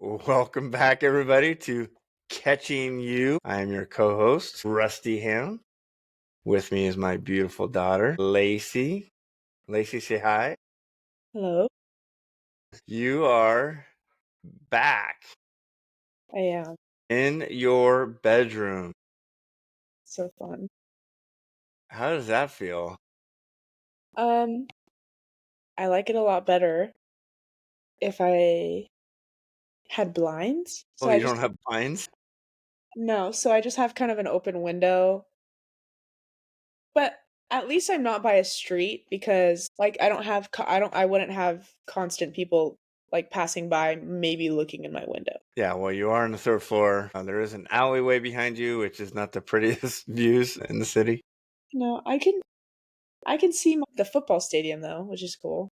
Welcome back, everybody, to Catching You. I am your co-host, Rusty Ham. With me is my beautiful daughter, Lacie. Lacie, say hi. Hello, You are back I am. in your bedroom. So fun. How does that feel? Um, I like it a lot better if I had blinds. Oh, you don't have blinds? No, so I just have kind of an open window. But at least I'm not by a street because I wouldn't have constant people like passing by, maybe looking in my window. Yeah, well, you are on the third floor. There is an alleyway behind you, which is not the prettiest views in the city. No, I can see the football stadium though, which is cool.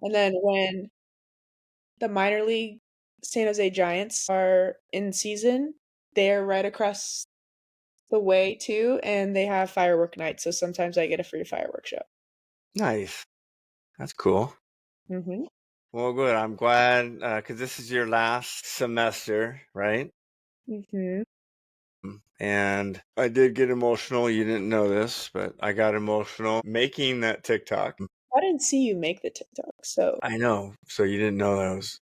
And then when the minor league San Jose Giants are in season, they're right across the way too, and they have firework night. So sometimes I get a free firework show. Nice. That's cool. Mm-hmm. Well, good. I'm glad because this is your last semester, right? Mm-hmm. And I did get emotional. You didn't know this, but I got emotional making that TikTok. I didn't see you make the TikTok, so I know. So you didn't know that I was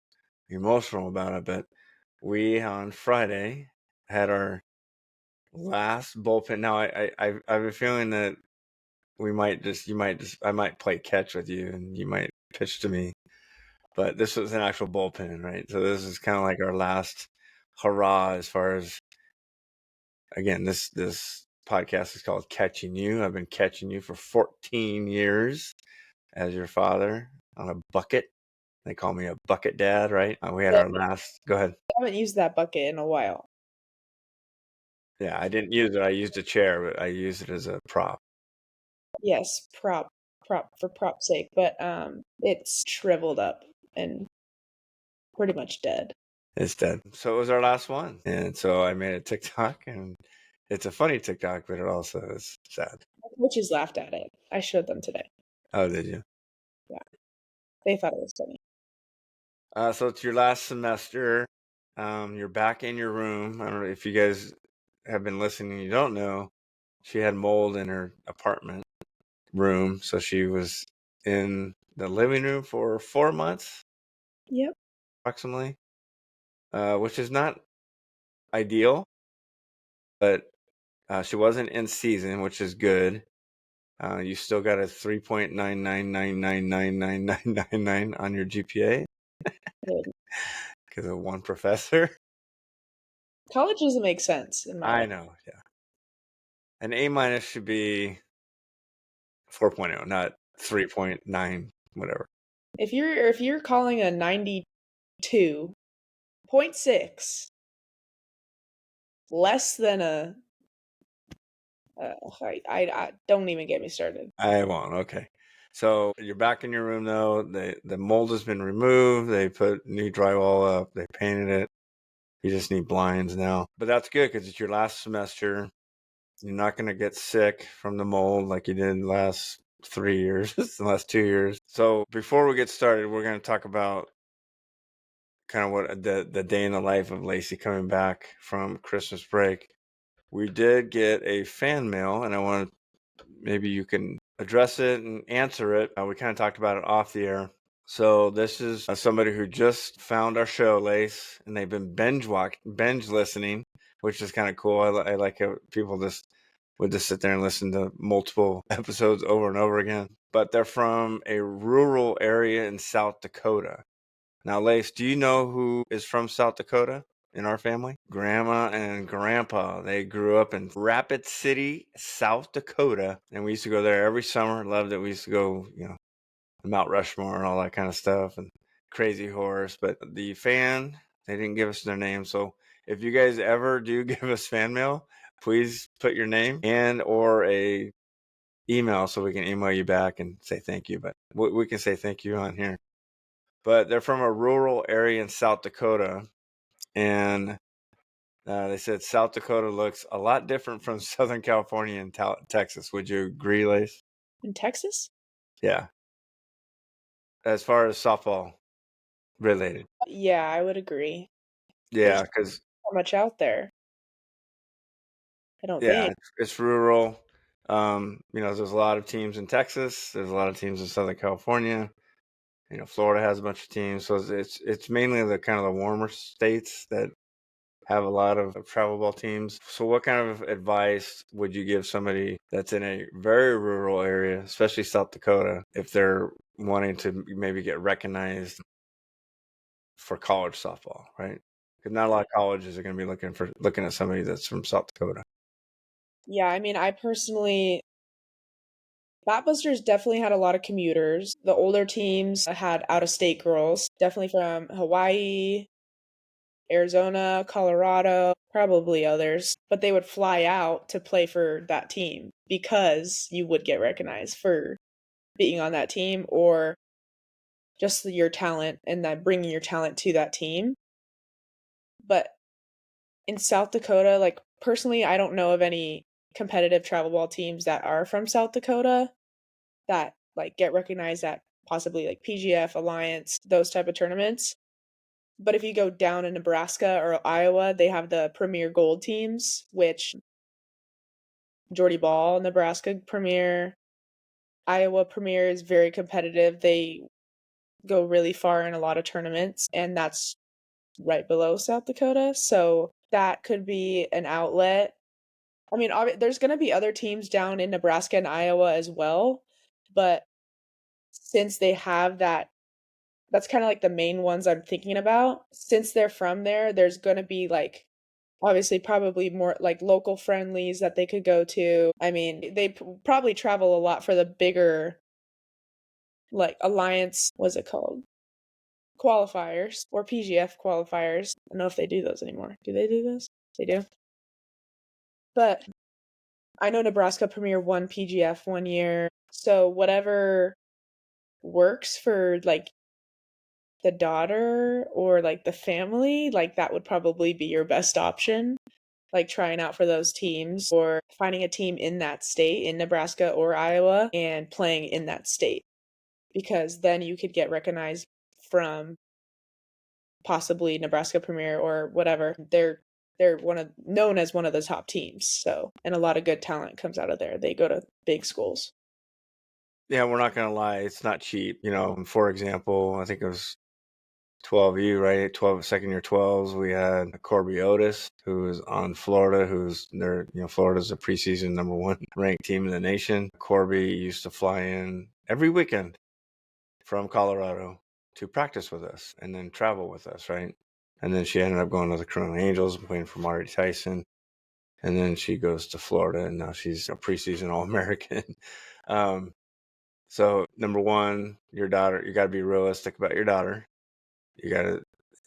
emotional about it, but we on Friday had our last bullpen. Now I've been feeling that I might play catch with you and you might pitch to me, but this was an actual bullpen, right? So this is kind of like our last hurrah as far as, again, this podcast is called Catching You. I've been catching you for 14 years as your father on a bucket. They call me a bucket dad, right? We had I our last. Go ahead. haven't used that bucket in a while. Yeah, I didn't use it. I used a chair, but I used it as a prop. Yes, prop for prop's sake, but it's shriveled up and pretty much dead. It's dead. So it was our last one, and so I made a TikTok, and it's a funny TikTok, but it also is sad. Coaches laughed at it. I showed them today. Oh, did you? Yeah, they thought it was funny. So it's your last semester. You're back in your room. I don't know if you guys have been listening. You don't know. She had mold in her apartment room, so she was in the living room for 4 months, Yep. approximately, which is not ideal, but she wasn't in season, which is good. You still got a 3.999999999 on your GPA because of one professor. College doesn't make sense in my I life. know, yeah. An A minus should be 4.0, not 3.9, whatever. If you're calling a 92.6 less than a I don't even get me started. I won't. Okay. So you're back in your room though. The mold has been removed. They put new drywall up. They painted it. You just need blinds now. But that's good because it's your last semester. You're not going to get sick from the mold like you did the last 3 years, the last 2 years. So before we get started, we're going to talk about kind of what the day in the life of Lacie coming back from Christmas break. We did get a fan mail, and I want to, maybe you can address it and answer it. We kind of talked about it off the air. So this is somebody who just found our show, Lace, and they've been binge listening, which is kind of cool. I like how people would just sit there and listen to multiple episodes over and over again. But they're from a rural area in South Dakota. Now, Lace, do you know who is from South Dakota in our family? Grandma and Grandpa. They grew up in Rapid City, South Dakota, and we used to go there every summer. Loved it. We used to go, Mount Rushmore and all that kind of stuff, and Crazy Horse. But the fan, they didn't give us their name. So if you guys ever do give us fan mail, please put your name and or a email so we can email you back and say thank you. But we can say thank you on here. But they're from a rural area in South Dakota, and they said South Dakota looks a lot different from Southern California and Texas. Would you agree, Lace? In Texas? Yeah, as far as softball related. Yeah, I would agree. Yeah, There's because not much out there, I don't yeah, think. it's rural. There's a lot of teams in Texas. There's a lot of teams in Southern California. Florida has a bunch of teams, so it's mainly the kind of the warmer states that have a lot of travel ball teams. So what kind of advice would you give somebody that's in a very rural area, especially South Dakota, if they're wanting to maybe get recognized for college softball, right? Because not a lot of colleges are going to be looking at somebody that's from South Dakota. Yeah, I mean, I personally Batbusters definitely had a lot of commuters. The older teams had out-of-state girls, definitely from Hawaii, Arizona, Colorado, probably others, but they would fly out to play for that team because you would get recognized for being on that team or just your talent and then bringing your talent to that team. But in South Dakota, like personally, I don't know of any competitive travel ball teams that are from South Dakota that like get recognized at possibly like PGF, Alliance, those type of tournaments. But if you go down in Nebraska or Iowa, they have the Premier Gold teams, which Jordy Ball, Nebraska Premier, Iowa Premier is very competitive. They go really far in a lot of tournaments, and that's right below South Dakota. So that could be an outlet. I mean, there's going to be other teams down in Nebraska and Iowa as well, but since they have that's kind of like the main ones I'm thinking about. Since they're from there, there's going to be like obviously probably more like local friendlies that they could go to. I mean, they probably travel a lot for the bigger like alliance, what's it called? Qualifiers or PGF qualifiers. I don't know if they do those anymore. Do they do those? They do. But I know Nebraska Premier won PGF one year. So whatever works for like the daughter or like the family, like that would probably be your best option. Like trying out for those teams or finding a team in that state, in Nebraska or Iowa, and playing in that state. Because then you could get recognized from possibly Nebraska Premier or whatever. They're known as one of the top teams. So, and a lot of good talent comes out of there. They go to big schools. Yeah, we're not going to lie. It's not cheap. For example, I think it was 12U, right? 12 second year 12s. We had Corby Otis, who is on Florida, who's there. Florida's a preseason number one ranked team in the nation. Corby used to fly in every weekend from Colorado to practice with us and then travel with us, right? And then she ended up going to the Corona Angels and playing for Marty Tyson. And then she goes to Florida, and now she's a preseason All-American. So number one, your daughter, you got to be realistic about your daughter. You got to,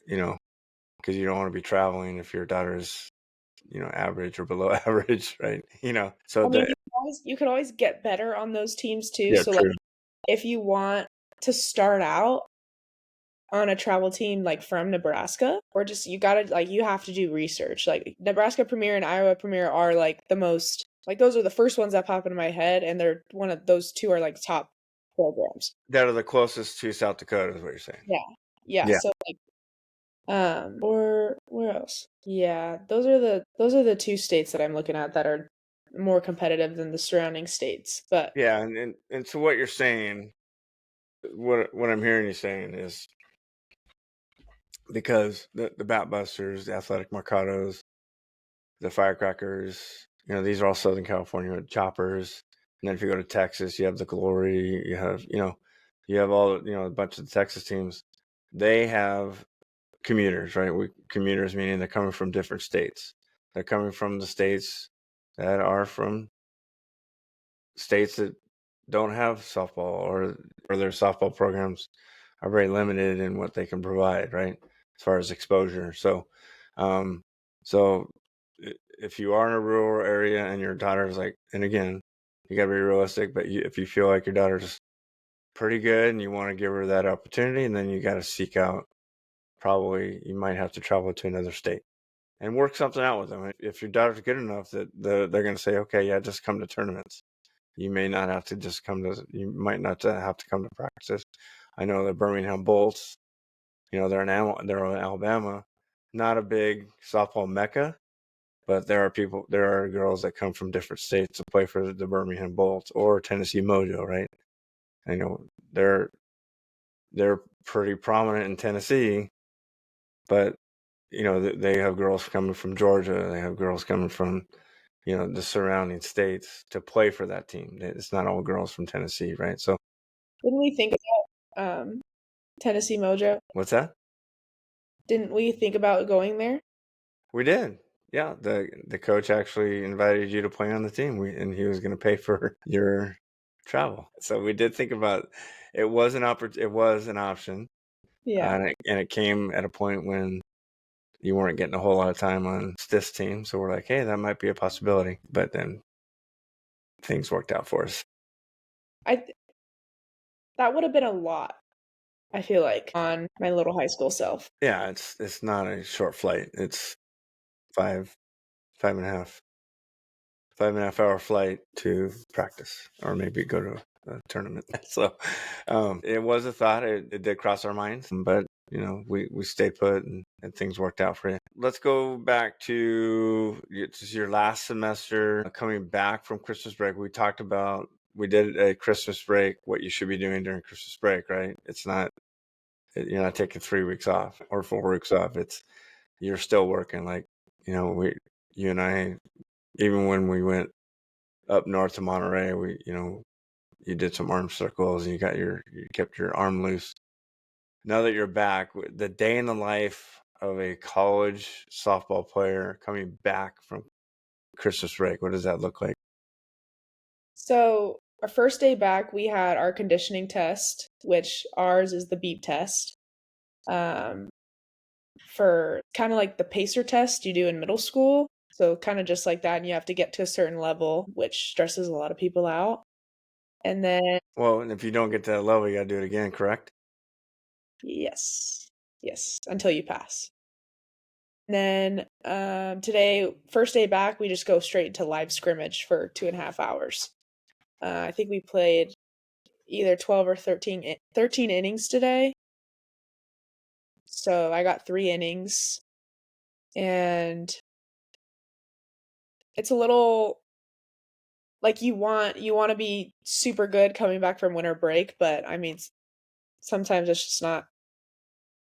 because you don't want to be traveling if your daughter is, average or below average, right? So I mean, you could always get better on those teams too. yeah, So like true. if you want to start out on a travel team like from Nebraska, or just you gotta like you have to do research. Like Nebraska Premier and Iowa Premier are like the most like those are the first ones that pop into my head, and they're one of those two are like top programs. That are the closest to South Dakota is what you're saying. Yeah. Yeah. Yeah. So like or where else? Yeah, those are the two states that I'm looking at that are more competitive than the surrounding states. But Yeah. And so what you're saying, what I'm hearing you saying is because the Bat Busters, the Athletic Mercados, the Firecrackers, these are all Southern California choppers. And then if you go to Texas, you have the Glory, you have all, a bunch of the Texas teams. They have commuters, right? Commuters meaning they're coming from different states. They're coming from the states that are from states that don't have softball or their softball programs are very limited in what they can provide, right? As far as exposure. Um, so if you are in a rural area and your daughter's like, and again, you got to be realistic, but if you feel like your daughter's pretty good and you want to give her that opportunity, and then you got to seek out, probably you might have to travel to another state and work something out with them. If your daughter's good enough that they're going to say, okay, yeah, just come to tournaments. You may not have to just you might not have to come to practices. I know the Birmingham Bolts, they're in Alabama. not a big softball mecca, but there are girls that come from different states to play for the Birmingham Bolts or Tennessee Mojo, right? I know they're pretty prominent in Tennessee, but they have girls coming from Georgia, they have girls coming from the surrounding states to play for that team. It's not all girls from Tennessee, right? So Didn't we think about Tennessee Mojo? what's that? Didn't we think about going there? We did. Yeah, the coach actually invited you to play on the team, and he was going to pay for your travel. So we did think about it. Was it was an option, Yeah. and it came at a point when you weren't getting a whole lot of time on this team. So we're like, hey, that might be a possibility. But then things worked out for us. I that would have been a lot, I feel like, on my little high school self. Yeah, it's not a short flight. It's five five and a half 5.5 hour flight to practice, or maybe go to a tournament. So it was a thought. It did cross our minds, but we stayed put, and things worked out for you. Let's go back to your last semester, coming back from Christmas break. We did a Christmas break, what you should be doing during Christmas break, right? You're not taking 3 weeks off or 4 weeks off. You're still working. Like, you and I, even when we went up north to Monterey, you did some arm circles, and you kept your arm loose. Now that you're back, the day in the life of a college softball player coming back from Christmas break, what does that look like? So, our first day back, we had our conditioning test, which ours is the beep test. Um, for kind of like the pacer test you do in middle school. So, kind of just like that, and you have to get to a certain level, which stresses a lot of people out. And then, Well, and if you don't get to that level, you got to do it again, correct? yes, yes, until you pass. And then today, first day back, we just go straight to live scrimmage for 2.5 hours. I think we played either 12 or 13 innings today. So I got 3 innings, and it's a little like you want to be super good coming back from winter break, but I mean sometimes it's just not.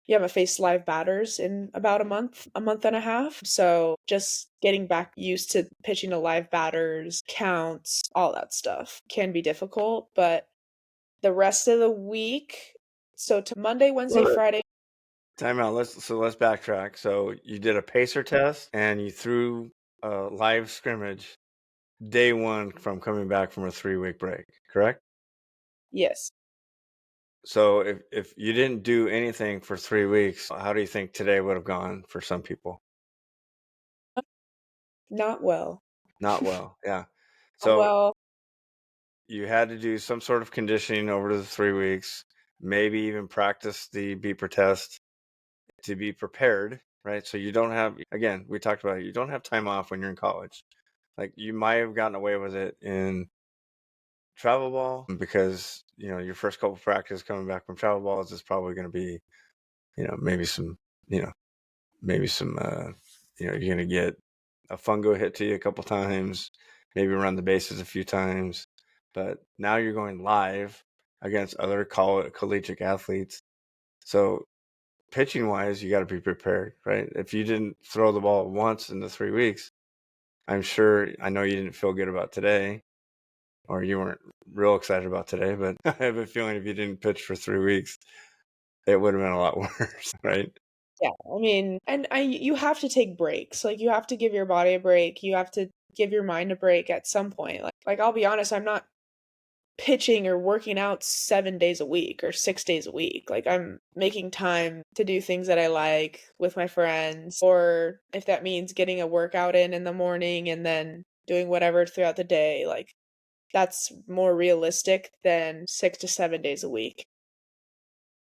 You haven't faced live batters in about a month and a half. So just getting back used to pitching to live batters, counts, all that stuff can be difficult. But the rest of the week, so to Monday, Wednesday, Friday. Time out. Let's backtrack. So you did a pacer test, and you threw a live scrimmage day one from coming back from a 3 week break, correct? Yes. So if you didn't do anything for 3 weeks, how do you think today would have gone for some people? Not well. Not well, yeah. Not So well. you had to do some sort of conditioning over the 3 weeks, maybe even practice the beeper test to be prepared, right? So you don't have, again, we talked about it, you don't have time off when you're in college. Like, you might have gotten away with it in travel ball because, your first couple practice coming back from travel balls is probably going to be, maybe some, you know, maybe some you're gonna get a fungo hit to you a couple times, maybe run the bases a few times. But now you're going live against other collegiate athletes. So pitching wise, you got to be prepared, right? If you didn't throw the ball once in the 3 weeks, I know you didn't feel good about today, or you weren't real excited about today, but I have a feeling if you didn't pitch for 3 weeks, it would have been a lot worse, right? Yeah, I mean, and you have to take breaks. Like you have to give your body a break. You have to give your mind a break at some point. Like I'll be honest, I'm not pitching or working out 7 days a week or 6 days a week. Like I'm making time to do things that I like with my friends, or if that means getting a workout in the morning and then doing whatever throughout the day, like that's more realistic than 6 to 7 days a week.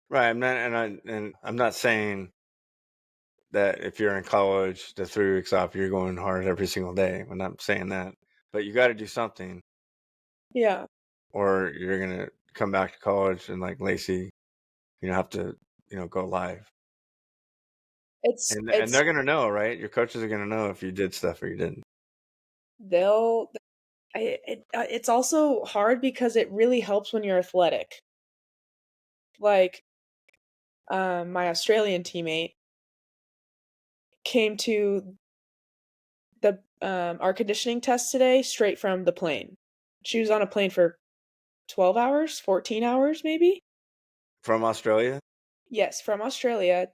Right. I'm not saying that if you're in college, the 3 weeks off, you're going hard every single day. I'm not saying that, but you got to do something, Yeah. or you're gonna come back to college and, like Lacie, have to, go live. And they're gonna know, right? Your coaches are gonna know if you did stuff or you didn't. they'll it's also hard because it really helps when you're athletic. Like, my Australian teammate came to the our conditioning test today straight from the plane. She was on a plane for 12 hours, 14 hours maybe. From Australia? Yes, from Australia.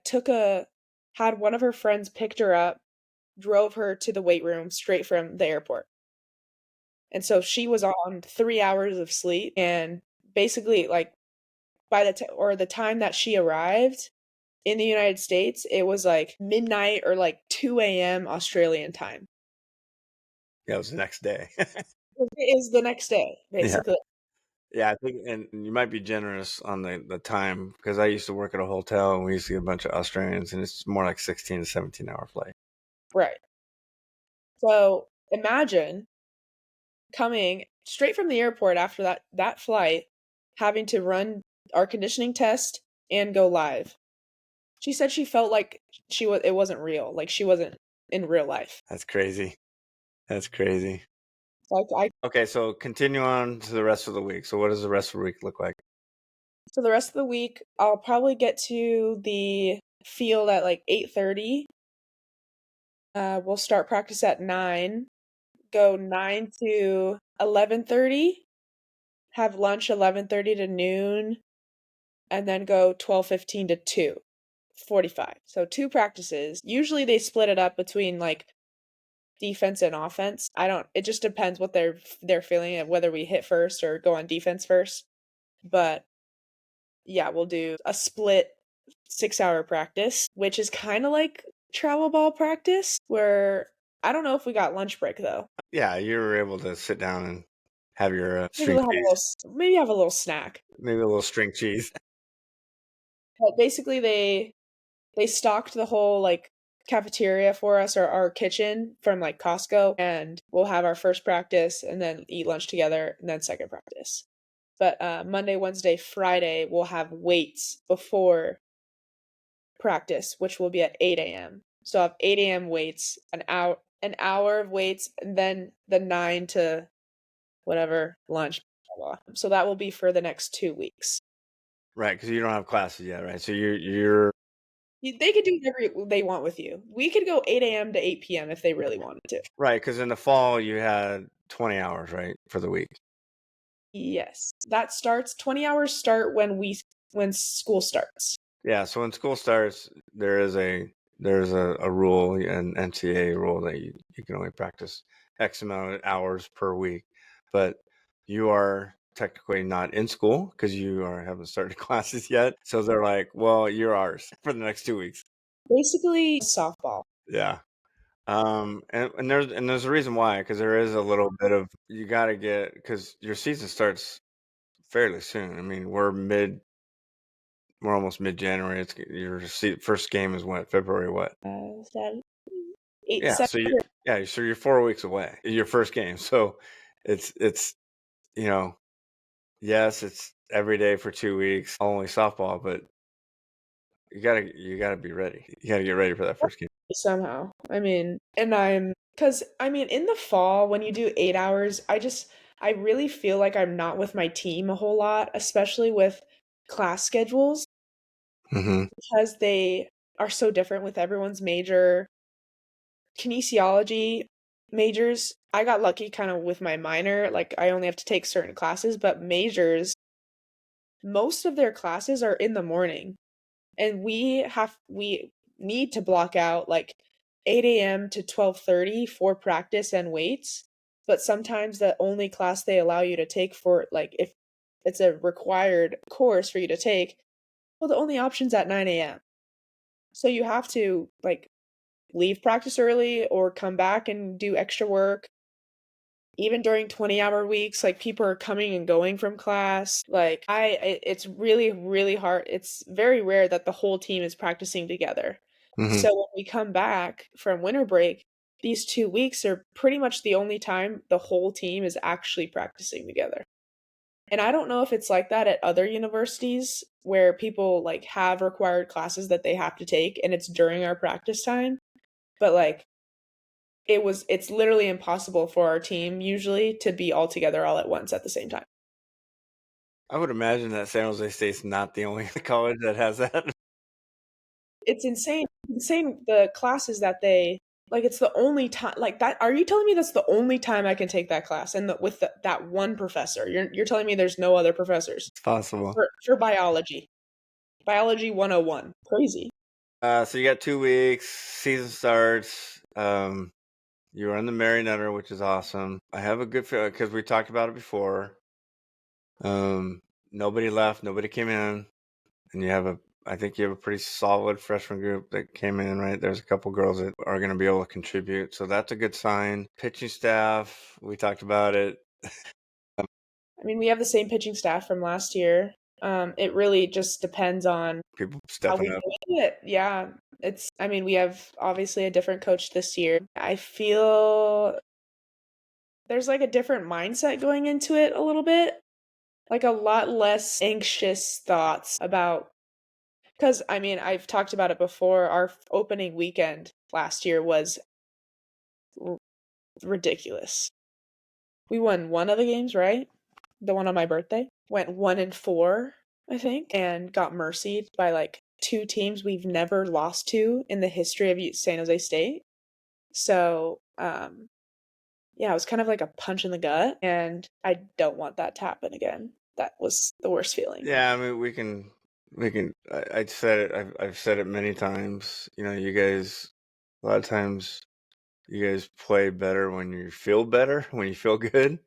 Had one of her friends picked her up, drove her to the weight room straight from the airport. And so she was on 3 hours of sleep, and basically, like, the time that she arrived in the United States, it was like midnight or like 2 a.m. Australian time. Yeah, it was the next day. It is the next day, Yeah. basically. Yeah, I think, and you might be generous on the time because I used to work at a hotel and we used to get a bunch of Australians, and it's more like 16 to 17 hour flight. Right. So imagine coming straight from the airport after that flight, having to run our conditioning test and go live. She said she felt like it wasn't real, like she wasn't in real life. That's crazy. That's crazy. Like I Okay, so continue on to the rest of the week. So what does the rest of the week look like? So the rest of the week, I'll probably get to the field at like 8:30. We'll start practice at 9, go 9 to 11:30, have lunch 11:30 to noon, and then go 12:15 to 2:45. So two practices. Usually they split it up between like defense and offense. I don't It just depends what they're feeling and whether we hit first or go on defense first. But yeah, we'll do a split 6-hour practice, which is kind of like travel ball practice, where I don't know if we got lunch break though. Yeah, you were able to sit down and have your Maybe string we'll have cheese, maybe have a little snack. maybe a little string cheese. But basically, they stocked the whole like cafeteria for us, or our kitchen from like Costco, and we'll have our first practice and then eat lunch together and then second practice. But Monday, Wednesday, Friday, we'll have weights before practice, which will be at 8 a.m. So I'll have 8 a.m. weights, an hour of weights, and then the 9 to whatever lunch. Blah, blah. So that will be for the next 2 weeks. Right, because you don't have classes yet, right? So you're They could do whatever they want with you. We could go 8 a.m. to 8 p.m. if they really wanted to. right, because in the fall you had 20 hours, right, for the week. Yes, that starts. 20 hours start when school starts. Yeah, so when school starts, there's a rule, an NCAA rule that you can only practice X amount of hours per week, but you are technically not in school because haven't started classes yet. So they're like, well, you're ours for the next 2 weeks. Basically, softball. Yeah. And there's a reason why, because there is a little bit of you got to get because your season starts fairly soon. I mean, we're almost mid-January. It's your first game is what, February what? That eight, Yeah, seven. so you're 4 weeks away. Your first game. So it's you know, yes, it's every day for 2 weeks, only softball, but you gotta be ready. You gotta get ready for that first game. Somehow. I mean, because I mean, in the fall, when you do 8 hours, I really feel like I'm not with my team a whole lot, especially with class schedules, Mm-hmm. because they are so different with everyone's major. Kinesiology majors, I got lucky kind of with my minor, like I only have to take certain classes, but majors, most of their classes are in the morning. And we need to block out like 8 a.m. to 12:30 for practice and weights, but sometimes the only class they allow you to take, for like if it's a required course for you to take, well, the only option's at 9 a.m. So you have to like leave practice early or come back and do extra work. Even during 20-hour weeks, like people are coming and going from class. Like it's really, really hard. It's very rare that the whole team is practicing together. Mm-hmm. So when we come back from winter break, these 2 weeks are pretty much the only time the whole team is actually practicing together. And I don't know if it's like that at other universities where people like have required classes that they have to take and it's during our practice time. But like it's literally impossible for our team usually to be all together all at once at the same time. I would imagine that San Jose State's not the only college that has that. It's insane. Insane the classes that they like it's the only time like that are you telling me that's the only time I can take that class and with that one professor? You're telling me there's no other professors It's possible. for biology. Biology 101. Crazy. So you got 2 weeks. Season starts. You run the Marionetter, which is awesome. I have a good feeling because we talked about it before. Nobody left. Nobody came in, and I think you have a pretty solid freshman group that came in, right? There's a couple girls that are going to be able to contribute, so that's a good sign. Pitching staff, we talked about it. I mean, we have the same pitching staff from last year. It really just depends on People how stepping we up. do it. Yeah. I mean, we have obviously a different coach this year. I feel there's like a different mindset going into it a little bit, like a lot less anxious thoughts about, because I mean, I've talked about it before. Our opening weekend last year was ridiculous. We won one of the games, right? The one on my birthday. Went 1-4, I think, and got mercied by like two teams we've never lost to in the history of San Jose State. So, yeah, it was kind of like a punch in the gut, and I don't want that to happen again. That was the worst feeling. Yeah, I mean, we can. I said it. I've said it many times. You know, you guys. A lot of times, you guys play better when you feel better, when you feel good.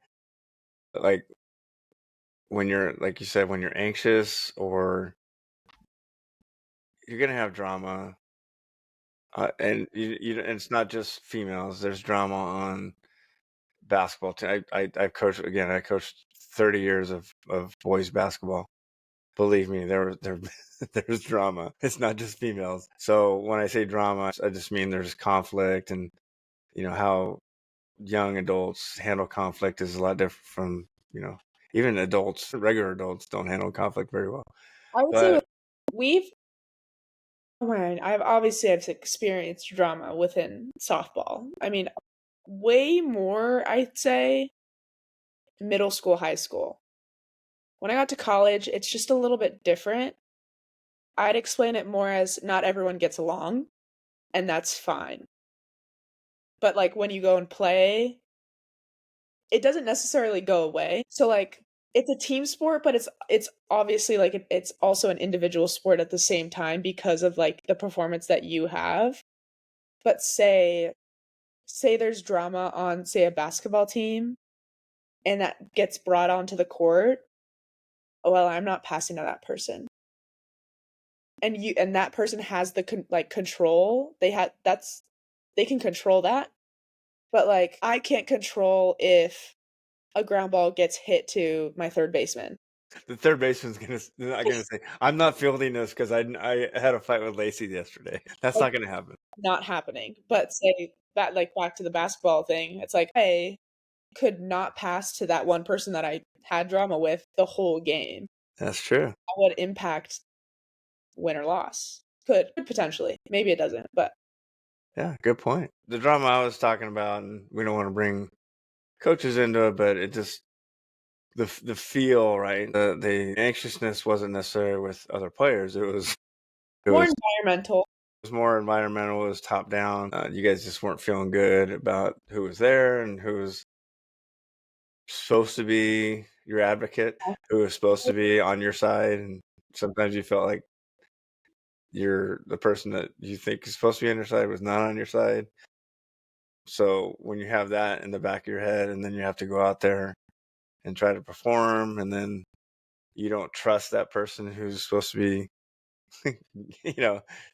Like when you're, like you said, when you're anxious or you're gonna have drama. And and it's not just females. There's drama on basketball team. I've coached again. I coached 30 years of boys basketball. Believe me, there's drama. It's not just females. So when I say drama, I just mean there's conflict, and how young adults handle conflict is a lot different from even adults. Regular adults don't handle conflict very well. I would say But we've I've experienced drama within softball. I mean, way more, I'd say, middle school, high school. When I got to college, it's just a little bit different. I'd explain it more as not everyone gets along, and that's fine. But like when you go and play, it doesn't necessarily go away. So like it's a team sport, but it's obviously like it's also an individual sport at the same time because of like the performance that you have. But say there's drama on say a basketball team and that gets brought onto the court, well, I'm not passing to that person. And that person has the control. They can control that. But like I can't control if a ground ball gets hit to my third baseman. the third baseman's not gonna say, "I'm not fielding this because I had a fight with Lacie yesterday." That's Like not gonna happen. not happening. But say that like back to the basketball thing, it's like I could not pass to that one person that I had drama with the whole game. That's true. That would impact win or loss. Could potentially. Maybe it doesn't, but Yeah, good point. The drama I was talking about, and we don't want to bring coaches into it, but it just the feel, right? The anxiousness wasn't necessarily with other players. It more was environmental. it was more environmental. It was top down. You guys just weren't feeling good about who was there and who was supposed to be your advocate, who was supposed to be on your side, and sometimes you felt like the person that you think is supposed to be on your side was not on your side. So when you have that in the back of your head, and then you have to go out there and try to perform, and then you don't trust that person who's supposed to be,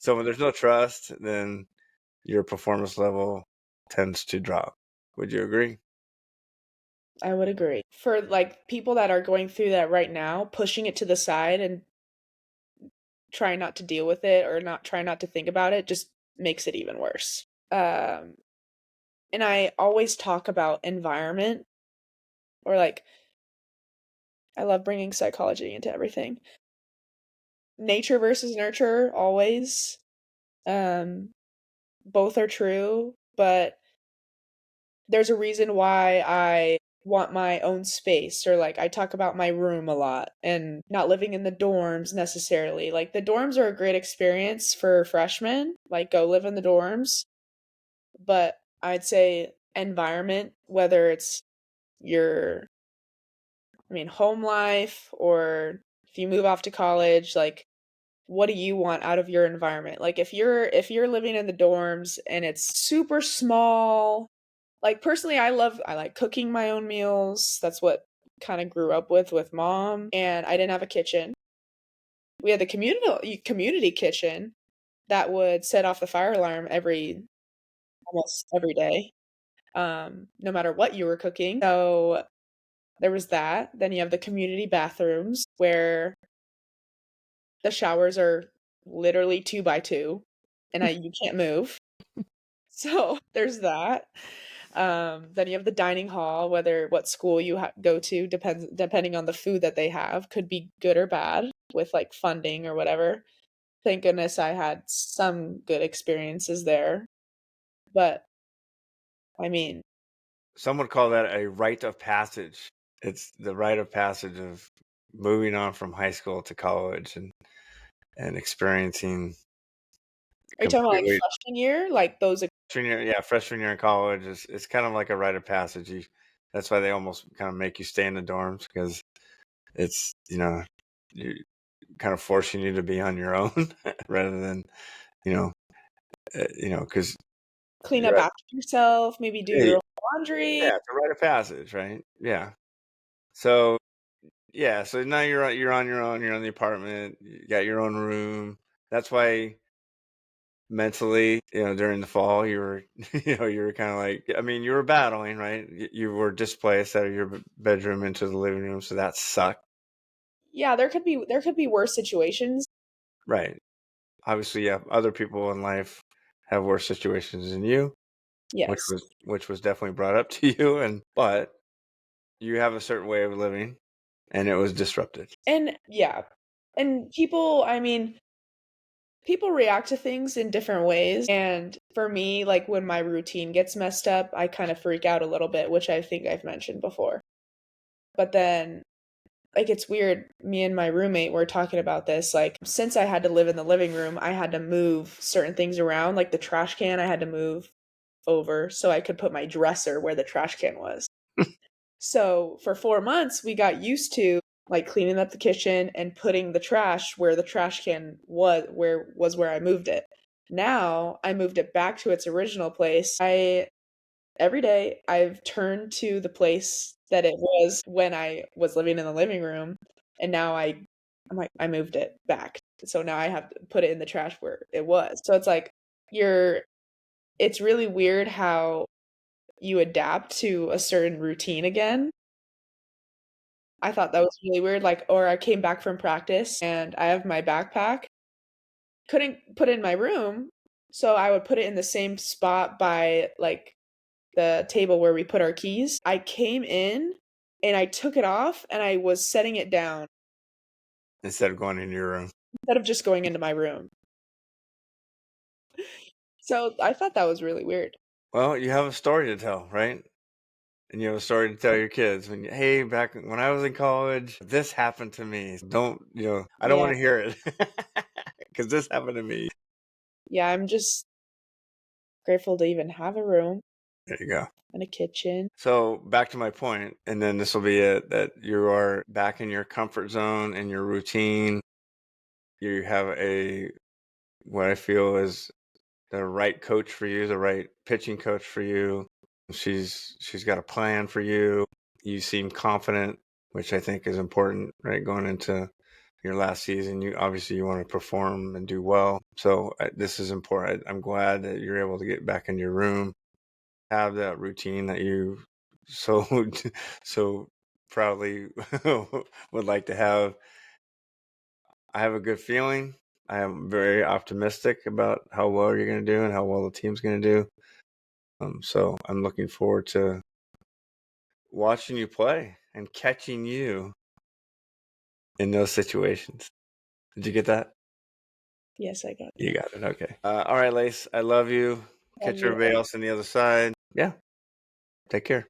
so when there's no trust, then your performance level tends to drop. Would you agree? I would agree. For like people that are going through that right now, pushing it to the side and trying not to deal with it or not trying not to think about it just makes it even worse. And I always talk about environment or like I love bringing psychology into everything. Nature versus nurture, always. Both are true, but there's a reason why I want my own space, or like I talk about my room a lot and not living in the dorms necessarily. Like the dorms are a great experience for freshmen, like go live in the dorms, but I'd say environment, whether it's your home life, or if you move off to college, like what do you want out of your environment? Like if you're living in the dorms and it's super small, like personally I like cooking my own meals. That's what kind of grew up with mom, and I didn't have a kitchen. We had the community kitchen that would set off the fire alarm almost every day. No matter what you were cooking. So there was that. Then you have the community bathrooms where the showers are literally 2 by 2 and you can't move. So there's that. Then you have the dining hall, whether what school you go to depending on the food that they have, could be good or bad with like funding or whatever. Thank goodness I had some good experiences there. But I mean, Some would call that a rite of passage. It's the rite of passage of moving on from high school to college and experiencing are you talking about like completely freshman year? Like those freshman year in college is it's kind of like a rite of passage. That's why they almost kind of make you stay in the dorms, because it's you kind of forcing you to be on your own rather than you know because clean you're up right. after yourself, maybe do your Yeah, own laundry. it's a rite of passage, right? Yeah. So yeah, so now you're on your own. You're in the apartment. You got your own room. That's why mentally, during the fall, you were, you were kind of like, I mean, you were battling, right? You were displaced out of your bedroom into the living room, so that sucked, Yeah, there could be worse situations. right? Obviously, yeah, other people in life have worse situations than you, which Yes. was definitely brought up to you, but you have a certain way of living, and it was disrupted. And yeah. And people react to things in different ways. And for me, like when my routine gets messed up, I kind of freak out a little bit, which I think I've mentioned before. But then, like, it's weird. Me and my roommate were talking about this. Like, since I had to live in the living room, I had to move certain things around. Like, the trash can, I had to move over so I could put my dresser where the trash can was. So for 4 months, we got used to like cleaning up the kitchen and putting the trash where the trash can where I moved it. Now I moved it back to its original place. I Every day I've turned to the place that it was when I was living in the living room, and now I'm like I moved it back. So now I have to put it in the trash where it was. So it's like you're it's really weird how you adapt to a certain routine again. I thought that was really weird, like, or I came back from practice and I have my backpack, couldn't put it in my room, so I would put it in the same spot by, like, the table where we put our keys. I came in and I took it off and I was setting it down Instead of going into your room. instead of just going into my room. So I thought that was really weird. Well, you have a story to tell, right? And you have a story to tell your kids hey, back when I was in college, this happened to me. Don't, I don't Yeah. want to hear it because this happened to me. Yeah, I'm just grateful to even have a room There you go. and a kitchen. So back to my point, and then this will be it, that you are back in your comfort zone and your routine. You have what I feel is the right coach for you, the right pitching coach for you. She's got a plan for you. You seem confident, which I think is important, right? Going into your last season, you want to perform and do well. So this is important. I'm glad that you're able to get back in your room, have that routine that you so so proudly would like to have. I have a good feeling. I am very optimistic about how well you're going to do and how well the team's going to do. So I'm looking forward to watching you play and catching you in those situations. Did you get that? Yes, I got You that. got it. Okay. All right, Lace. I love you. Love Catch you. everybody else on the other side. Yeah. Take care.